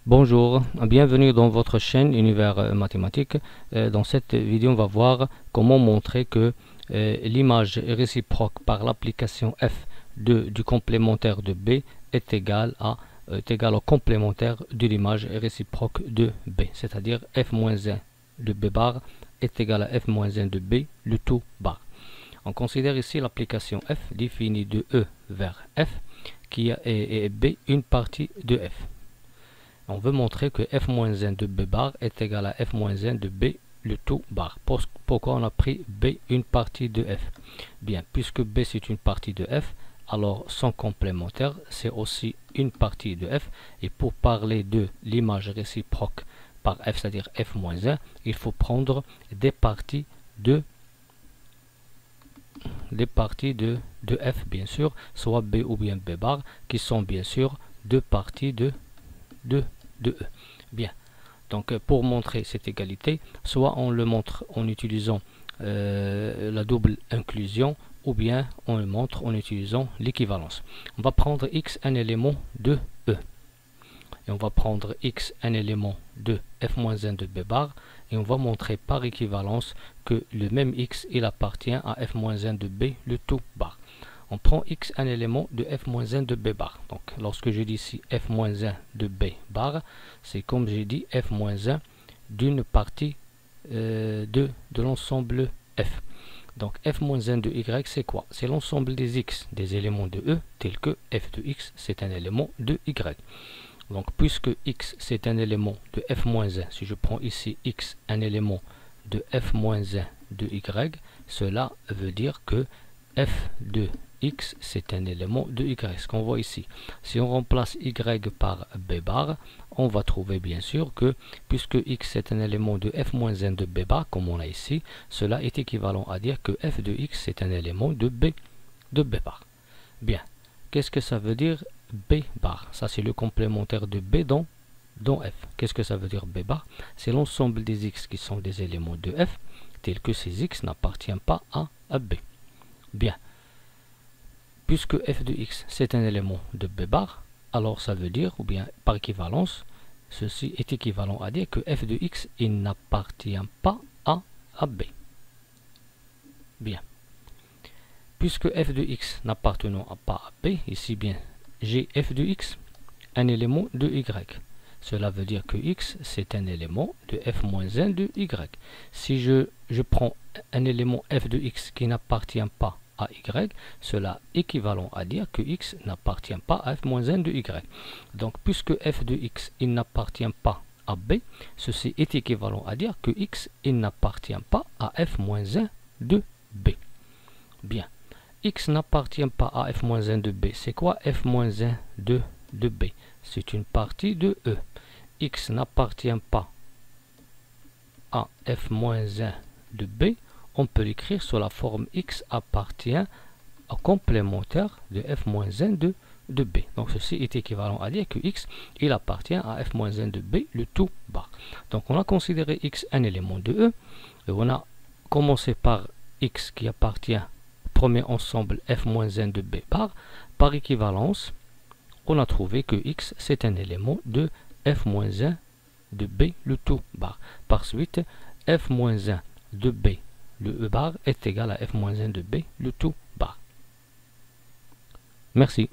Bonjour, bienvenue dans votre chaîne Univers Mathématique. Dans cette vidéo, on va voir comment montrer que l'image réciproque par l'application f du complémentaire de b est égale au complémentaire de l'image réciproque de b, c'est-à-dire f-1 de b bar est égal à f-1 de b, le tout bar. On considère ici l'application f définie de e vers f qui est b une partie de f. On veut montrer que f-1 de b bar est égal à f-1 de b le tout bar. Pourquoi on a pris b une partie de f? Bien, puisque b c'est une partie de f, alors son complémentaire c'est aussi une partie de f. Et pour parler de l'image réciproque par f, c'est-à-dire f-1, il faut prendre des parties de f, bien sûr, soit b ou bien b bar, qui sont bien sûr deux parties de E. Bien, donc pour montrer cette égalité, soit on le montre en utilisant la double inclusion, ou bien on le montre en utilisant l'équivalence. On va prendre x un élément de E, et on va prendre x un élément de f-1 de b bar, et on va montrer par équivalence que le même x il appartient à f-1 de b le tout bar. On prend x un élément de f-1 de b bar. Donc lorsque je dis ici f-1 de b bar, c'est comme j'ai dit f-1 d'une partie de l'ensemble f. Donc f-1 de y c'est quoi? C'est l'ensemble des x des éléments de e, tels que f de x c'est un élément de y. Donc puisque x c'est un élément de f-1, si je prends ici x un élément de f-1 de y, cela veut dire que f de x c'est un élément de y, ce qu'on voit ici. Si on remplace y par b bar, on va trouver bien sûr que puisque x est un élément de f-1 de b bar comme on a ici, cela est équivalent à dire que f de x c'est un élément de b bar. Bien, qu'est-ce que ça veut dire b bar? Ça c'est le complémentaire de b dans f. Qu'est-ce que ça veut dire b bar? C'est l'ensemble des x qui sont des éléments de f, tels que ces x n'appartiennent pas à b. Bien, puisque f de x c'est un élément de b bar, alors ça veut dire, ou bien par équivalence, ceci est équivalent à dire que f de x il n'appartient pas à b. Bien, puisque f de x n'appartenant pas à b, ici bien j'ai f de x un élément de y. Cela veut dire que x c'est un élément de f-1 de y. Si je prends un élément f de x qui n'appartient pas à y, cela est équivalent à dire que x n'appartient pas à f-1 de y. Donc puisque f de x il n'appartient pas à b, ceci est équivalent à dire que x il n'appartient pas à f-1 de b. Bien, x n'appartient pas à f-1 de b. C'est quoi f-1 de b? C'est une partie de e. X n'appartient pas à f-1 de b. On peut l'écrire sous la forme x appartient au complémentaire de f-1 de b. Donc ceci est équivalent à dire que x il appartient à f-1 de b le tout bar. Donc on a considéré x un élément de e, et on a commencé par x qui appartient au premier ensemble f-1 de b bar. Par équivalence, on a trouvé que x c'est un élément de f-1 de b le tout bar. Par suite, f-1 de b le e bar est égal à f-1 de b le tout bar. Merci.